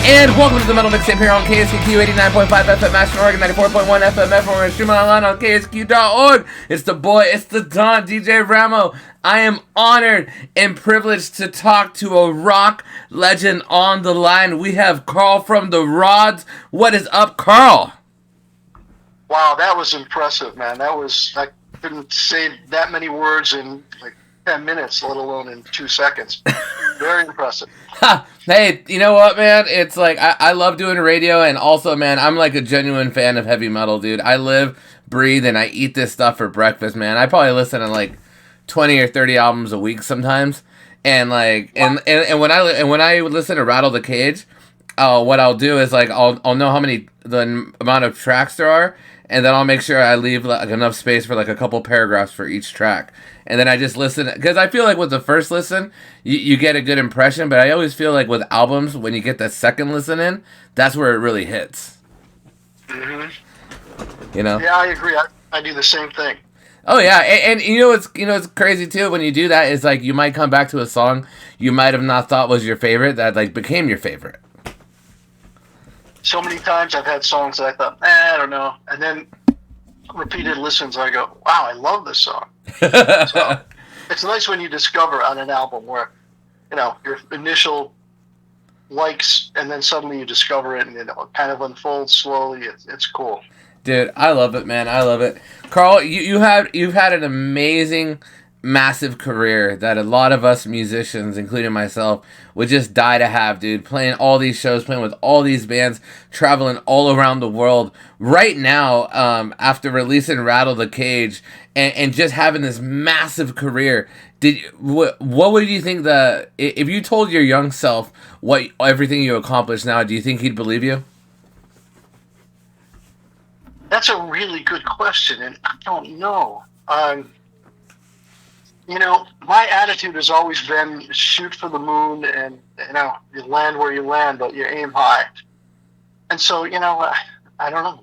And welcome to the Metal Mixtape here on KSKQ 89.5 FM Ashland, Oregon, 94.1 FM Medford. We're streaming online on kskq.org. It's the boy, it's the Don, DJ Ramo. I am honored and privileged to talk to a rock legend on the line. We have Carl from the Rods. What is up, Carl? Wow, that was impressive, man. I couldn't say that many words in like 10 minutes, let alone in 2 seconds. Very impressive. Hey, you know what, man? It's like, I love doing radio, and also, man, I'm like a genuine fan of heavy metal, dude. I live, breathe, and I eat this stuff for breakfast, man. I probably listen to like 20 or 30 albums a week sometimes. And like, and when I listen to Rattle the Cage, what I'll do is like, I'll know the amount of tracks there are, and then I'll make sure I leave like enough space for like a couple paragraphs for each track. And then I just listen, because I feel like with the first listen, you get a good impression, but I always feel like with albums, when you get that second listen in, that's where it really hits. Mm-hmm. You know? Yeah, I agree. I do the same thing. Oh yeah, and it's crazy too when you do that is like you might come back to a song you might have not thought was your favorite that like became your favorite. So many times I've had songs that I thought, I don't know, and then repeated listens, I go, wow, I love this song. So it's nice when you discover on an album where, your initial likes, and then suddenly you discover it, and it kind of unfolds slowly. It's cool. Dude, I love it, man. I love it. Carl, you've had an amazing, massive career that a lot of us musicians, including myself, would just die to have, dude. Playing all these shows, playing with all these bands, traveling all around the world. Right now, after releasing Rattle the Cage and just having this massive career, what would you think if you told your young self everything you accomplished now, do you think he'd believe you? That's a really good question, and I don't know. My attitude has always been shoot for the moon, and you land where you land, but you aim high. And so, I don't know.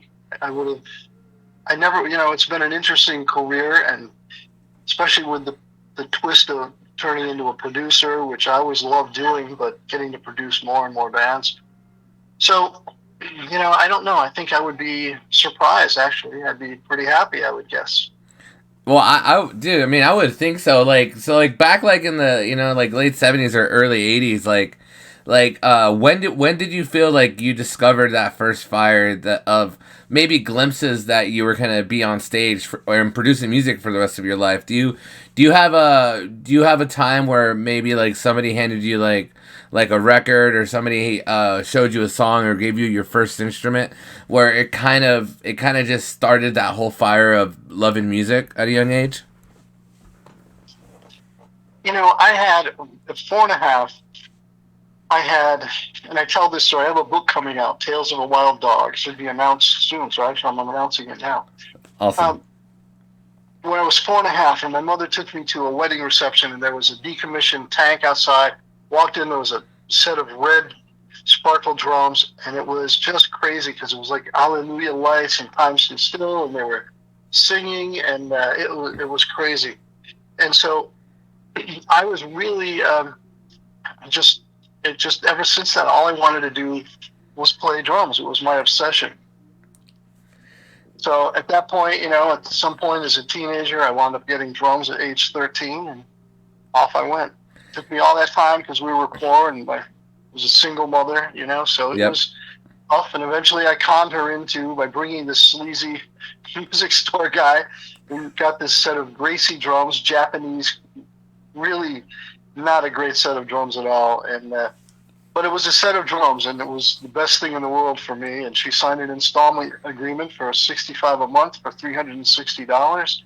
It's been an interesting career, and especially with the twist of turning into a producer, which I always loved doing, but getting to produce more and more bands. So, I don't know. I think I would be surprised, actually. I'd be pretty happy, I would guess. Well, I would think so. Like back like in the like late 70s or early 80s, when did you feel like you discovered that first fire of maybe glimpses that you were gonna be on stage or producing music for the rest of your life? Do you have a time where maybe like somebody handed you like a record, or somebody showed you a song or gave you your first instrument, where it kind of just started that whole fire of loving music at a young age? I had at 4.5. And I tell this story, I have a book coming out, Tales of a Wild Dog. It should be announced soon, so actually I'm announcing it now. Awesome. When I was 4.5, and my mother took me to a wedding reception, and there was a decommissioned tank outside. Walked in, there was a set of red sparkle drums, and it was just crazy because it was like Hallelujah lights and Time Stood Still, and they were singing, and it was crazy. And so I was really just ever since then, all I wanted to do was play drums. It was my obsession. So at that point, at some point as a teenager, I wound up getting drums at age 13, and off I went. It took me all that time because we were poor, and I was a single mother, so it was tough. And eventually I conned her by bringing this sleazy music store guy who got this set of Gracie drums, Japanese, really not a great set of drums at all. And but it was a set of drums, and it was the best thing in the world for me. And she signed an installment agreement for $65 a month for $360.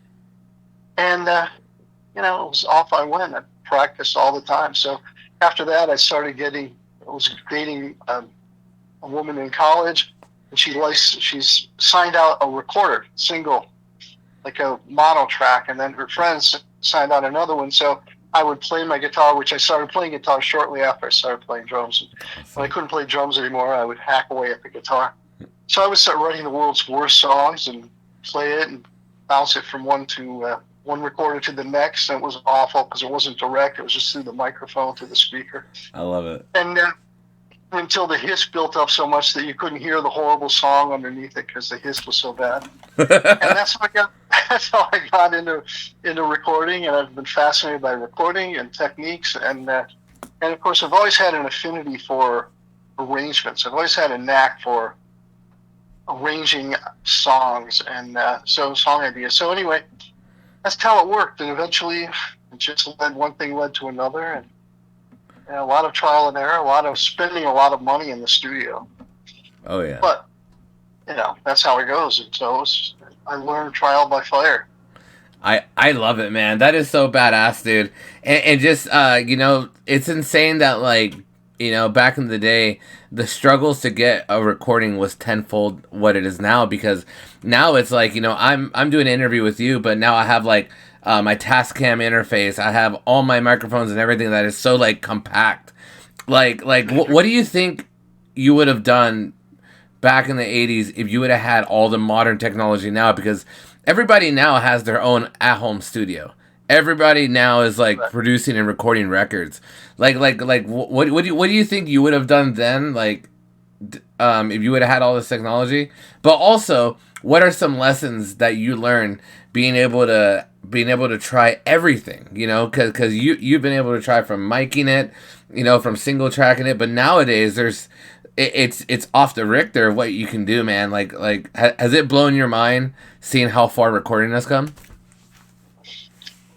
And, it was off I went. I practiced all the time. So after that, I was dating a woman in college, and she's signed out a recorder, single, like a mono track, and then her friends signed out another one. So I would play my guitar, which I started playing guitar shortly after I started playing drums. When I couldn't play drums anymore, I would hack away at the guitar. So I would start writing the world's worst songs and play it and bounce it from one recorder to the next. And it was awful because it wasn't direct. It was just through the microphone to the speaker. I love it. And until the hiss built up so much that you couldn't hear the horrible song underneath it because the hiss was so bad. And that's how I got. That's how I got into recording, and I've been fascinated by recording and techniques, and of course I've always had an affinity for arrangements. I've always had a knack for arranging songs and so song ideas. So anyway, that's how it worked, and eventually it just one thing led to another, and a lot of trial and error, a lot of spending a lot of money in the studio. Oh yeah. But that's how it goes, and so I learned trial by fire. I love it, man. That is so badass, dude. And just it's insane that, like, back in the day, the struggles to get a recording was tenfold what it is now, because now it's like, I'm doing an interview with you, but now I have like my Tascam interface. I have all my microphones and everything that is so like compact. Like what do you think you would have done back in the 80s if you would have had all the modern technology now? Because everybody now has their own at-home studio. Everybody now is like producing and recording records. Like what do you think you would have done then? Like, if you would have had all this technology. But also, what are some lessons that you learned being able to try everything? Because you've been able to try from miking it, from single tracking it. But nowadays, it's off the Richter what you can do, man. Like has it blown your mind seeing how far recording has come?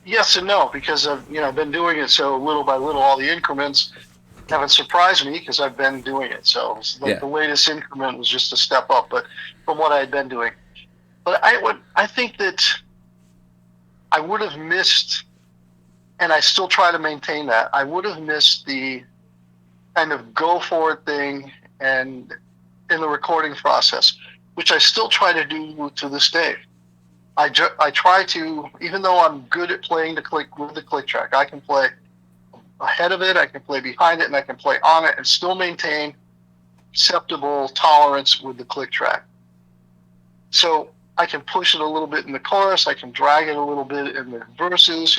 Yes and no, because I've been doing it so little by little. All the increments haven't surprised me because I've been doing it. So it's like the latest increment was just a step up, but from what I had been doing. But I think that I would have missed, and I still try to maintain that, I would have missed the kind of go for it thing and in the recording process, which I still try to do to this day. I try to, even though I'm good at playing with the click track, I can play ahead of it, I can play behind it, and I can play on it and still maintain acceptable tolerance with the click track. So I can push it a little bit in the chorus, I can drag it a little bit in the verses,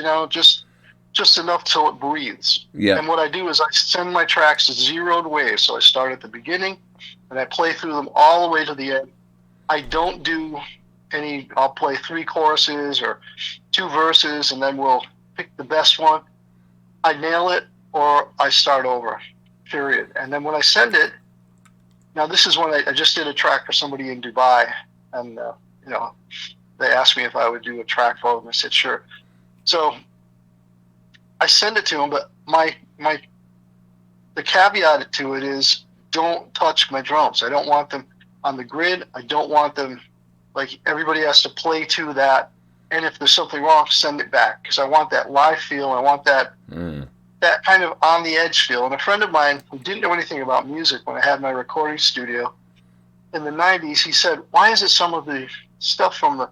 just enough till it breathes. Yeah. And what I do is I send my tracks zeroed waves. So I start at the beginning and I play through them all the way to the end. I don't do I'll play 3 choruses or 2 verses and then we'll pick the best one. I nail it or I start over, period. And then when I send it, now this is when I just did a track for somebody in Dubai, and they asked me if I would do a track for them. I said sure. So I send it to them, but the caveat to it is don't touch my drums. I don't want them on the grid. I don't want them like everybody has to play to that. And if there's something wrong, send it back, because I want that live feel. I want that that kind of on the edge feel. And a friend of mine who didn't know anything about music when I had my recording studio in the 90s, he said, why is it some of the stuff from the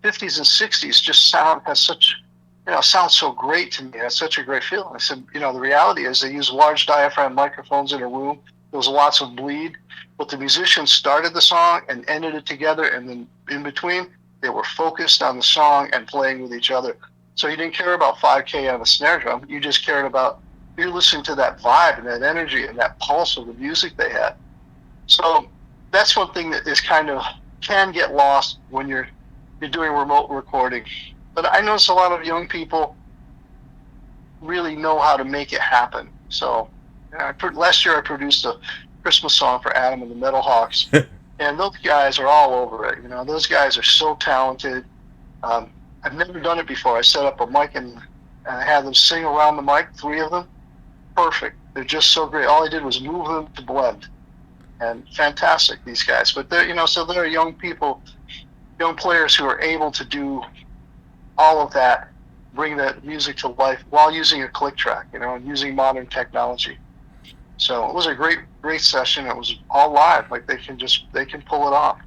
50s and 60s just sounds so great to me. It has such a great feel. And I said, the reality is they use large diaphragm microphones in a room. There was lots of bleed, but the musicians started the song and ended it together, and then in between, they were focused on the song and playing with each other. So you didn't care about 5K on the snare drum. You just cared about, you're listening to that vibe and that energy and that pulse of the music they had. So that's one thing that is can get lost when you're doing remote recording. But I notice a lot of young people really know how to make it happen. So last year I produced a Christmas song for Adam and the Metal Hawks, and those guys are all over it. Those guys are so talented. I've never done it before. I set up a mic and I had them sing around the mic, 3 of them. Perfect. They're just so great. All I did was move them to blend. And fantastic, these guys. But they're, so they're young people, young players who are able to do all of that, bring that music to life while using a click track, and using modern technology. So it was a great session. It was all live. Like they can pull it off.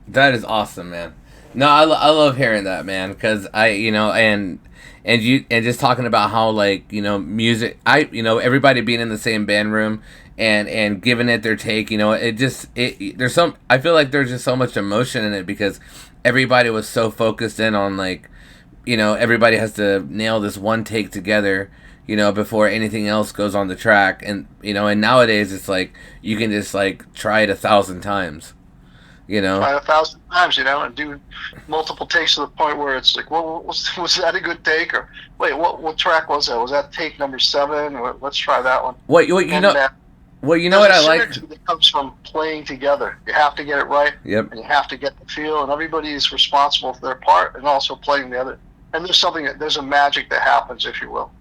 That is awesome, man. No, I love hearing that, man, because and just talking about how, like, music, everybody being in the same band room and giving it their take, there's I feel like there's just so much emotion in it because everybody was so focused in on, like, everybody has to nail this one take together, you know, before anything else goes on the track. And, you know, and nowadays it's like you can just like try it 1,000 times, you know. Try it 1,000 times, you know, and do multiple takes to the point where it's like, well, was that a good take? Or wait, what track was that? Was that take number 7? Let's try that one. What you know? Well, you know what I like? That comes from playing together. You have to get it right. Yep. And you have to get the feel, and everybody is responsible for their part, and also playing the other. And there's a magic that happens, if you will.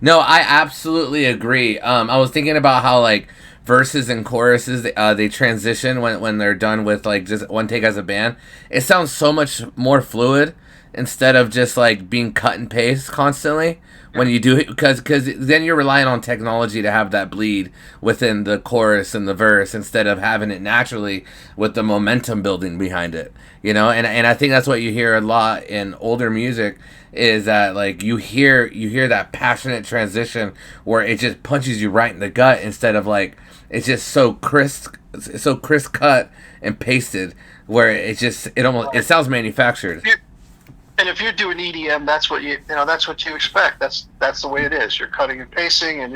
No, I absolutely agree. I was thinking about how like verses and choruses they transition when they're done with like just one take as a band. It sounds so much more fluid instead of just like being cut and paste constantly when you do it, because then you're relying on technology to have that bleed within the chorus and the verse instead of having it naturally with the momentum building behind it, you know. And I think that's what you hear a lot in older music, is that like you hear that passionate transition where it just punches you right in the gut instead of like it's just so crisp cut and pasted where it sounds manufactured. And if you're doing EDM, that's what you expect. That's the way it is. You're cutting and pasting,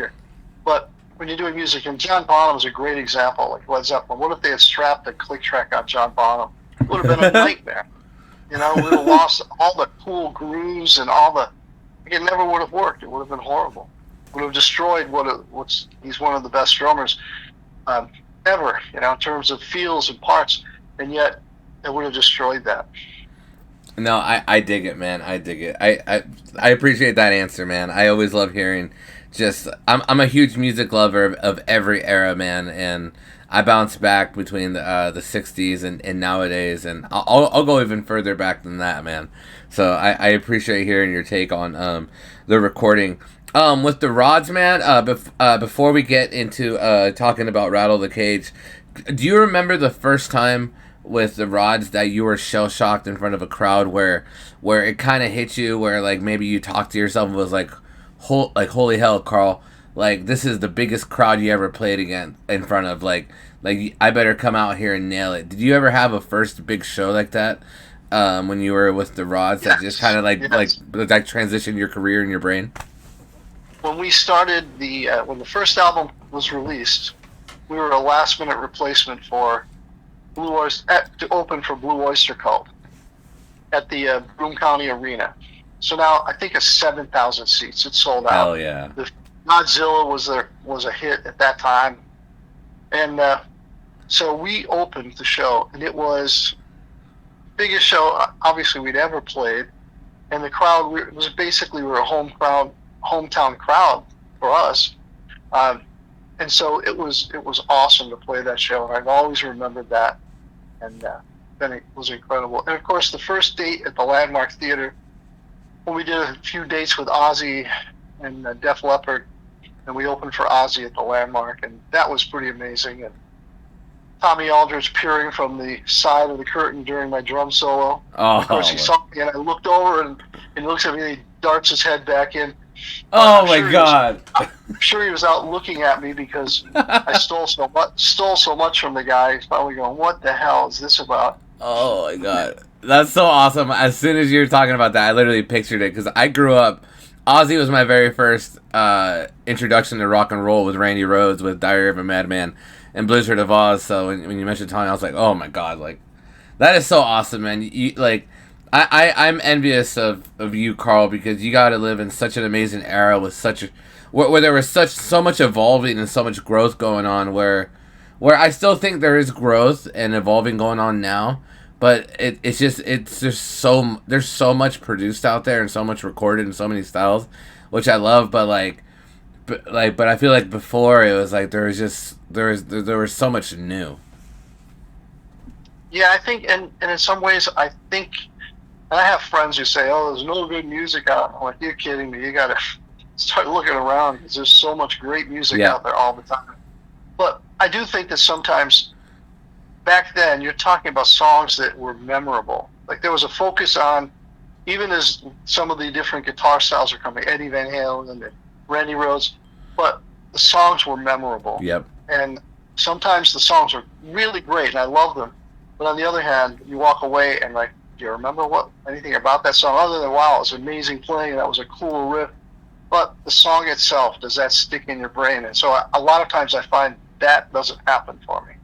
but when you're doing music, and John Bonham is a great example, like Led Zeppelin. What if they had strapped a click track on John Bonham? It would have been a nightmare. You know, we would have lost all the cool grooves and it never would have worked. It would have been horrible. It would have destroyed he's one of the best drummers ever, you know, in terms of feels and parts, and yet it would have destroyed that. No, I dig it, man. I dig it. I appreciate that answer, man. I always love hearing. I'm a huge music lover of every era, man, and I bounce back between the 60s and nowadays, and I'll go even further back than that, man. So I appreciate hearing your take on the recording. With the rods, man. Before we get into talking about Rattle the Cage, do you remember the first time with the rods that you were shell shocked in front of a crowd where it kind of hit you, where like maybe you talked to yourself and was like, holy hell, Carl, like this is the biggest crowd you ever played again in front of, like I better come out here and nail it. Did you ever have a first big show like that when you were with the rods? Yes. That just kind of like transitioned your career in your brain? When we started when the first album was released, we were a last minute replacement for Blue Oyster to open for Blue Oyster Cult at the Broome County Arena. So now I think it's 7,000 seats. It's sold out. Hell yeah! The Godzilla was a hit at that time, and so we opened the show, and it was the biggest show obviously we'd ever played, and the crowd we were a hometown crowd for us. And so it was awesome to play that show, and I've always remembered that, and then it was incredible. And of course, the first date at the Landmark Theater, when we did a few dates with Ozzy and Def Leppard, and we opened for Ozzy at the Landmark, and that was pretty amazing. And Tommy Aldridge peering from the side of the curtain during my drum solo. Oh, of course, he saw me, and I looked over, and he looks at me, and he darts his head back in. Oh my God! I'm sure he was out looking at me because I stole so much from the guy. He's probably going, "What the hell is this about?" Oh my God, that's so awesome! As soon as you were talking about that, I literally pictured it because I grew up. Ozzy was my very first introduction to rock and roll with Randy Rhoads with Diary of a Madman and Blizzard of Oz. So when you mentioned Tony, I was like, oh my God, like that is so awesome, man. You like. I'm envious of you, Carl, because you got to live in such an amazing era with where there was so much evolving and so much growth going on. Where I still think there is growth and evolving going on now, but there's so much produced out there and so much recorded in so many styles, which I love. But I feel like before it was like there was so much new. Yeah, I think, and in some ways, I think. And I have friends who say, "Oh, there's no good music out." I'm like, "You're kidding me! You got to start looking around because there's so much great music out there all the time." But I do think that sometimes, back then, you're talking about songs that were memorable. Like there was a focus on, even as some of the different guitar styles are coming, Eddie Van Halen and Randy Rhoads, but the songs were memorable. Yep. And sometimes the songs are really great, and I love them. But on the other hand, you walk away and like, do you remember anything about that song other than, wow, it was amazing playing, that was a cool riff? but the song itself, does that stick in your brain? And so a lot of times I find that doesn't happen for me.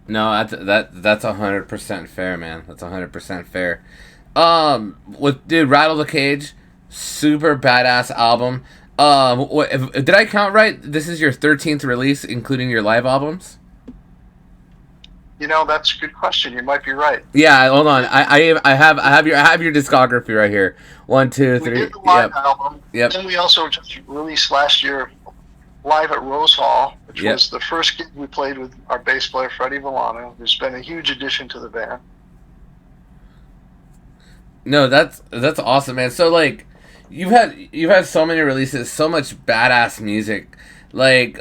No, that's 100% fair, man. That's 100% fair. With dude, Rattle the Cage, super badass album. Did I count right? This is your 13th release, including your live albums. That's a good question. You might be right. Yeah, hold on. I have your discography right here. One, two, We did three. the live Yep, album. yep, Then we also just released last year live at Rose Hall, which yep. was the first gig we played with our bass player, Freddie Villano, who's been a huge addition to the band. No, that's awesome, man. So like, you've had so many releases, so much badass music. Like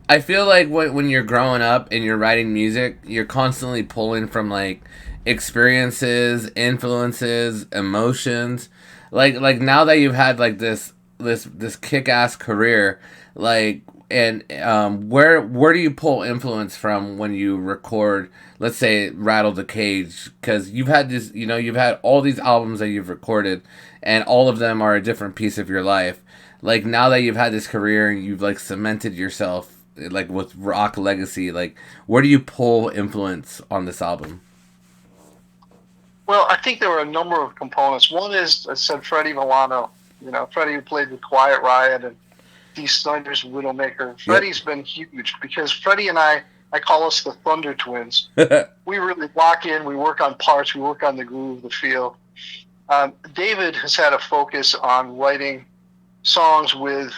I feel like when you're growing up and you're writing music, you're constantly pulling from like experiences, influences, emotions. Like now that you've had like this kick ass career, like and where do you pull influence from when you record? Let's say Rattle the Cage, because you've had this, you've had all these albums that you've recorded, and all of them are a different piece of your life. Like now that you've had this career and you've like cemented yourself like with rock legacy, like where do you pull influence on this album? Well, I think there were a number of components. One is, I said, Freddie Villano. Freddie who played with Quiet Riot and Dee Snider's Widowmaker. Yep. Freddie's been huge because Freddie and I call us the Thunder Twins. We really lock in. We work on parts. We work on the groove, the feel. David has had a focus on writing songs with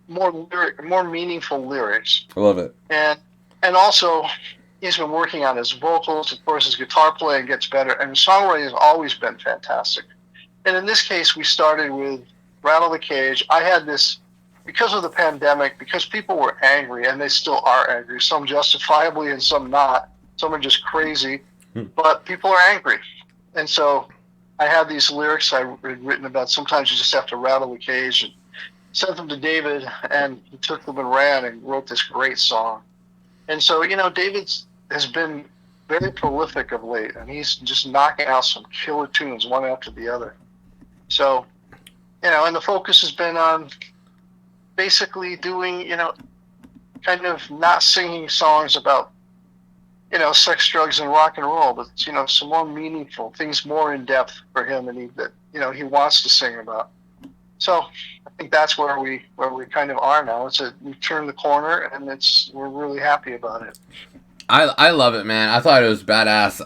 more meaningful lyrics, I love it. and also he's been working on his vocals. Of course, his guitar playing gets better, and his songwriting has always been fantastic. And in this case, we started with Rattle the Cage. I had this because of the pandemic, because people were angry, and they still are angry. Some justifiably, and some not. Some are just crazy, but people are angry, and so I had these lyrics I had written about. Sometimes you just have to rattle the cage, and sent them to David, and he took them and ran and wrote this great song. And so, David has been very prolific of late, and he's just knocking out some killer tunes one after the other. So, and the focus has been on basically doing, kind of not singing songs about, sex, drugs, and rock and roll, but, some more meaningful things, more in depth for him, and he wants to sing about. So I think that's where we kind of are now. We've turned the corner, and we're really happy about it. I love it, man. I thought it was badass.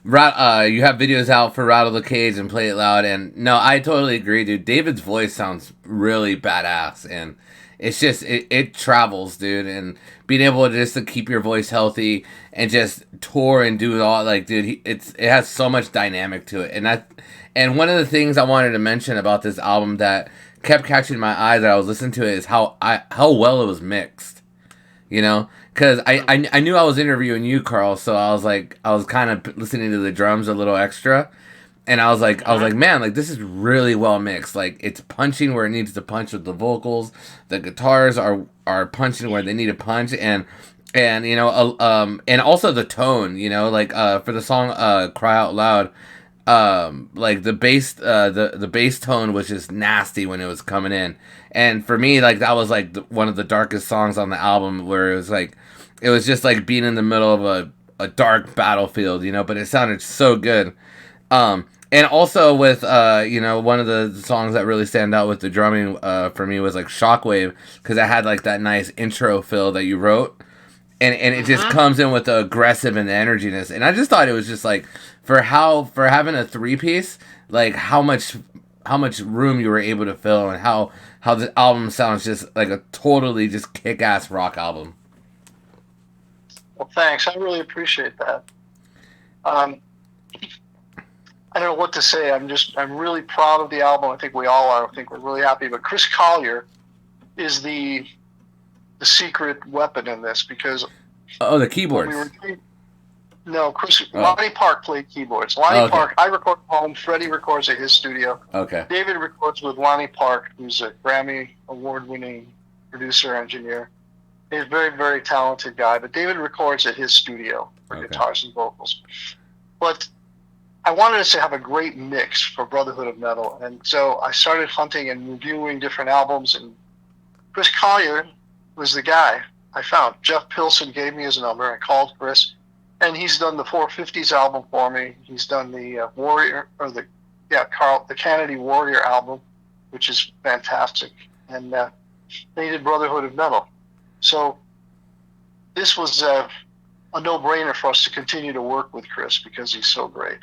You have videos out for Rattle the Cage and Play It Loud, and no, I totally agree, dude. David's voice sounds really badass, and it's just it travels, dude. And being able to just to keep your voice healthy and just tour and do it all, like, dude, it has so much dynamic to it, and one of the things I wanted to mention about this album that kept catching my eye that I was listening to it is how well it was mixed. Because I knew I was interviewing you, Carl, so I was kind of listening to the drums a little extra, and I was like, man, like this is really well mixed. Like it's punching where it needs to punch with the vocals. The guitars are punching where they need to punch, and and also the tone. Like for the song "Cry Out Loud." Like the bass tone was just nasty when it was coming in, and for me, like that was like one of the darkest songs on the album, where it was just like being in the middle of a dark battlefield, but it sounded so good. And also with one of the songs that really stand out with the drumming for me was like Shockwave, because it had like that nice intro fill that you wrote, and it just comes in with the aggressive and the energiness, and I just thought it was just like for having a 3-piece, like how much room you were able to fill, and how the album sounds just like a totally just kick-ass rock album. Well, thanks. I really appreciate that. I don't know what to say. I'm really proud of the album. I think we all are. I think we're really happy. But Chris Collier is the secret weapon in this, because the keyboards. Lonnie Park played keyboards. Lonnie Park, I record at home. Freddie records at his studio. Okay. David records with Lonnie Park, who's a Grammy award-winning producer engineer. He's a very, very talented guy. But David records at his studio for guitars and vocals. But I wanted to have a great mix for Brotherhood of Metal, and so I started hunting and reviewing different albums. And Chris Collier was the guy I found. Jeff Pilson gave me his number. I called Chris, and he's done the 450s album for me. He's done the the Canedy Warrior album, which is fantastic, and they did Brotherhood of Metal. So this was a no-brainer for us to continue to work with Chris because he's so great.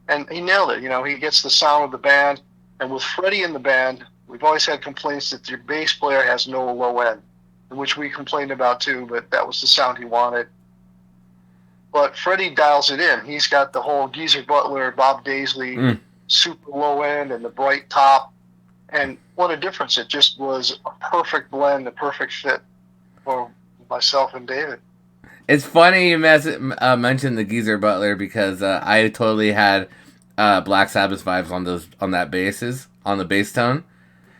And he nailed it. He gets the sound of the band. And with Freddie in the band, we've always had complaints that your bass player has no low end, which we complained about too, but that was the sound he wanted. But Freddie dials it in. He's got the whole Geezer Butler, Bob Daisley, super low end and the bright top. And what a difference. It just was a perfect blend, a perfect fit for myself and David. It's funny you mentioned the Geezer Butler because I totally had Black Sabbath vibes on that on the bass tone,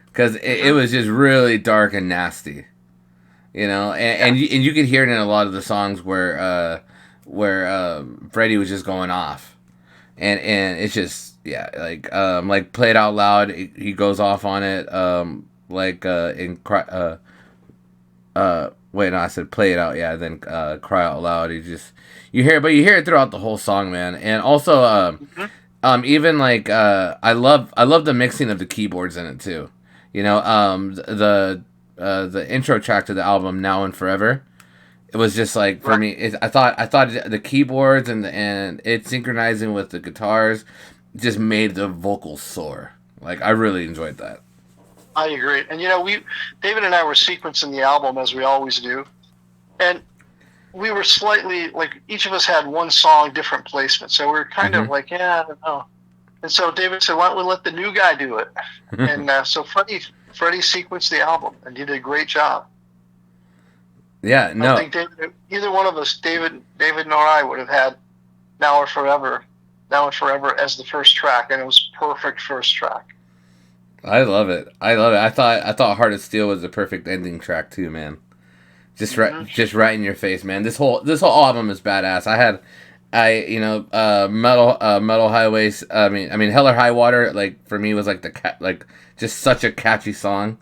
because it was just really dark and nasty, and you could hear it in a lot of the songs where Freddie was just going off, and it's just like Play It Out Loud, he goes off on it, wait, no, I said Play It Out, yeah, then Cry Out Loud. You hear it throughout the whole song, man. And also, even like I love the mixing of the keyboards in it too. The intro track to the album, Now and Forever. It was just like for me. I thought the keyboards and it synchronizing with the guitars just made the vocals soar. Like, I really enjoyed that. I agree. And David and I were sequencing the album as we always do. And we were slightly, like, each of us had one song, different placement. So we were kind of like, I don't know. And so David said, why don't we let the new guy do it? And so Freddie sequenced the album, and he did a great job. Yeah, no. I don't think either one of us, David nor I, would have had Now and Forever as the first track, and it was perfect first track. I love it. I thought Heart of Steel was the perfect ending track too, man. Just right in your face, man. This whole album is badass. Metal Highways. I mean, Hell or High Water. Like, for me, was like just such a catchy song.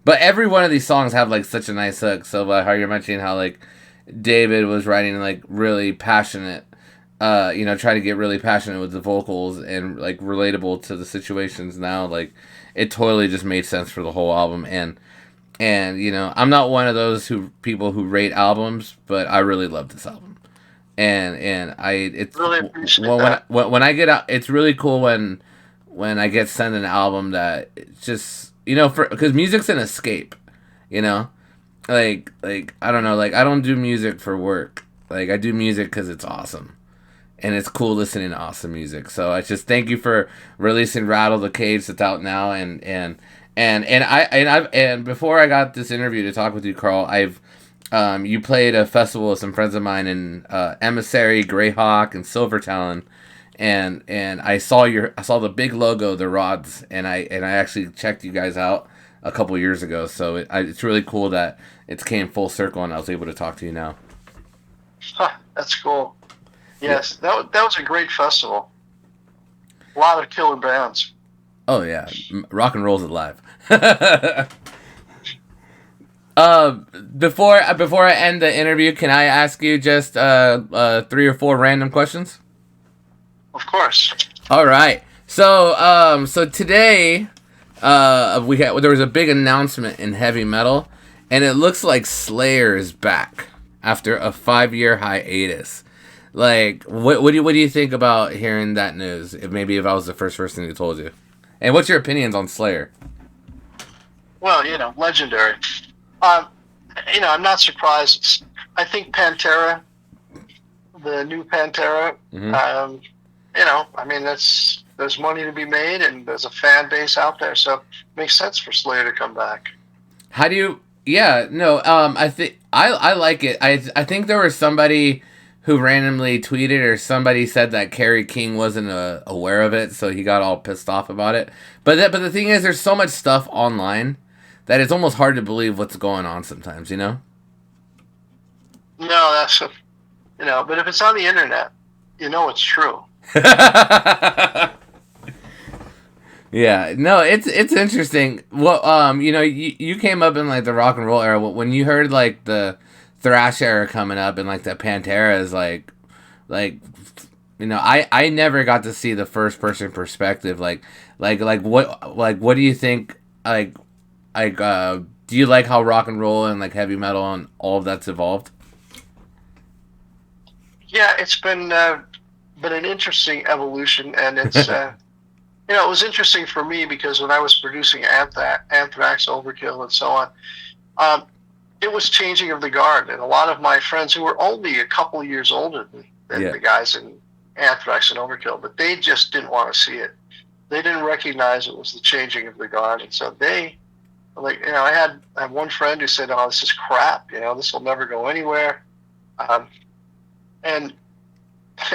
But every one of these songs have like such a nice hook. So how you're mentioning how like David was writing like really passionate. Trying to get really passionate with the vocals and like relatable to the situations now. Like, it totally just made sense for the whole album. And I'm not one of those people who rate albums, but I really love this album. And it's really appreciate that. When I get out, it's really cool when I get sent an album that it's just, because music's an escape, like I don't know, like I don't do music for work. Like, I do music because it's awesome. And it's cool listening to awesome music. So I just thank you for releasing Rattle the Cage that's out now. And before I got this interview to talk with you, Carl, you played a festival with some friends of mine in Emissary, Greyhawk, and Silver Talon, and I saw the big logo, the rods, and I actually checked you guys out a couple years ago. So it's really cool that it came full circle and I was able to talk to you now. That's cool. Yes, that was a great festival. A lot of killer bands. Oh yeah, rock and roll's alive. Before I end the interview, can I ask you just 3 or 4 random questions? Of course. All right. So today there was a big announcement in heavy metal, and it looks like Slayer is back after a 5-year hiatus. Like, what do you think about hearing that news? If I was the first person who told you, and what's your opinions on Slayer? Well, legendary. I'm not surprised. I think Pantera, the new Pantera. There's money to be made, and there's a fan base out there, so it makes sense for Slayer to come back. How do you? Yeah, no. I think I like it. I think there was somebody who randomly tweeted, or somebody said that Kerry King wasn't aware of it, so he got all pissed off about it. But the thing is, there's so much stuff online that it's almost hard to believe what's going on sometimes, No, that's but if it's on the internet, it's true. Yeah, no, it's interesting. Well, you know, you came up in like the rock and roll era. When you heard like the thrash era coming up and like the Panteras, like you know, I never got to see the first person perspective. What do you think? Do you like how rock and roll and like heavy metal and all of that's evolved? Yeah, it's been an interesting evolution, and it's you know, it was interesting for me because when I was producing Anthrax, Overkill, and so on, it was changing of the guard, and a lot of my friends who were only a couple of years older than the guys in Anthrax and Overkill, but they just didn't want to see it. They didn't recognize it was the changing of the guard, and so they, like, you know, I had one friend who said, "Oh, this is crap. You know, this will never go anywhere," and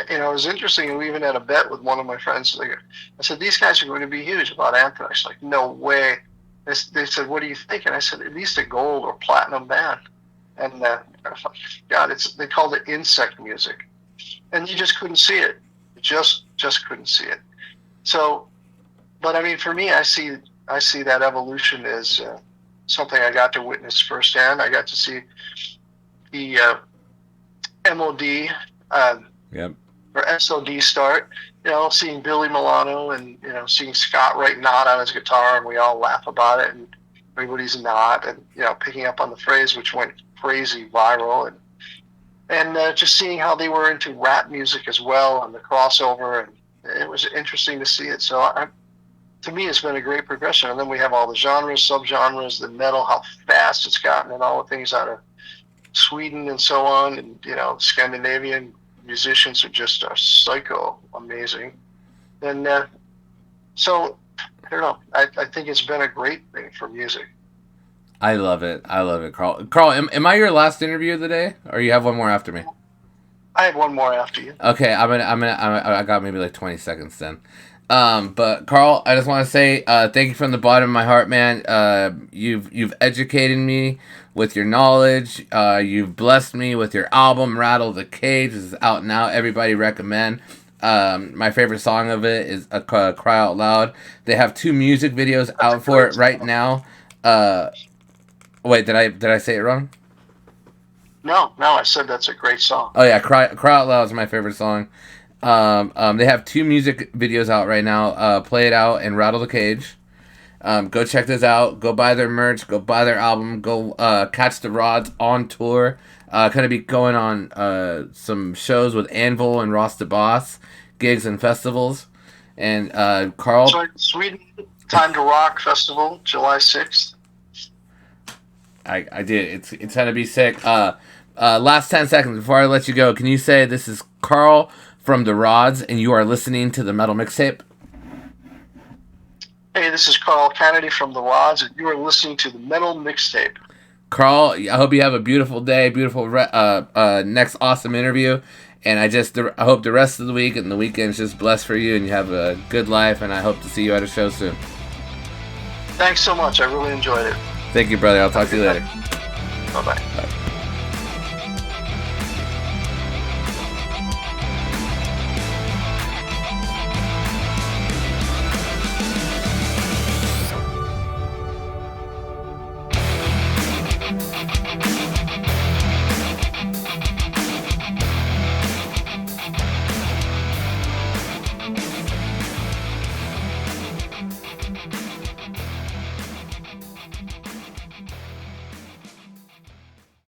you know, it was interesting. We even had a bet with one of my friends. Like, I said, these guys are going to be huge about Anthrax. Like, no way. They said, what do you think? And I said, at least a gold or platinum band. And God, they called it insect music. And you just couldn't see it. You just couldn't see it. So, but I mean, for me, I see that evolution as something I got to witness firsthand. I got to see the MOD. Yep. Or SOD start, you know, seeing Billy Milano and, you know, seeing Scott write "not" on his guitar, and we all laugh about it, and everybody's "not," and, you know, picking up on the phrase, which went crazy viral, and just seeing how they were into rap music as well and the crossover, and it was interesting to see it. So to me, it's been a great progression. And then we have all the genres, subgenres, the metal, how fast it's gotten, and all the things out of Sweden and so on, and, you know, Scandinavian musicians are psycho amazing. And so I don't know, I think it's been a great thing for music. I love it, Carl, am I your last interview of the day, or you have one more after me? I have one more after you. Okay, I got maybe like 20 seconds then. But Carl, I just want to say thank you from the bottom of my heart, man. You've educated me with your knowledge. You've blessed me with your album, Rattle the Cage. This is out now. Everybody recommend. My favorite song of it is Cry Out Loud. They have 2 music videos out for it right now. Wait, did I say it wrong? No, I said that's a great song. Oh yeah, Cry Out Loud is my favorite song. They have 2 music videos out right now. Play It Out and Rattle the Cage. Go check this out. Go buy their merch. Go buy their album. Go catch the Rods on tour. Gonna be going on some shows with Anvil and Ross the Boss, gigs and festivals. And Carl, so Sweden Time to Rock Festival, July 6th. I did. It's gonna be sick. Last 10 seconds before I let you go, can you say this is Carl from the Rods, and you are listening to the Metal Mixtape? Hey, this is Carl Canedy from the Rods, and you are listening to the Metal Mixtape. Carl, I hope you have a beautiful day, beautiful next awesome interview, and I hope the rest of the week and the weekend's just blessed for you, and you have a good life, and I hope to see you at a show soon. Thanks so much. I really enjoyed it. Thank you, brother. I'll talk to you later. Bye-bye. Bye.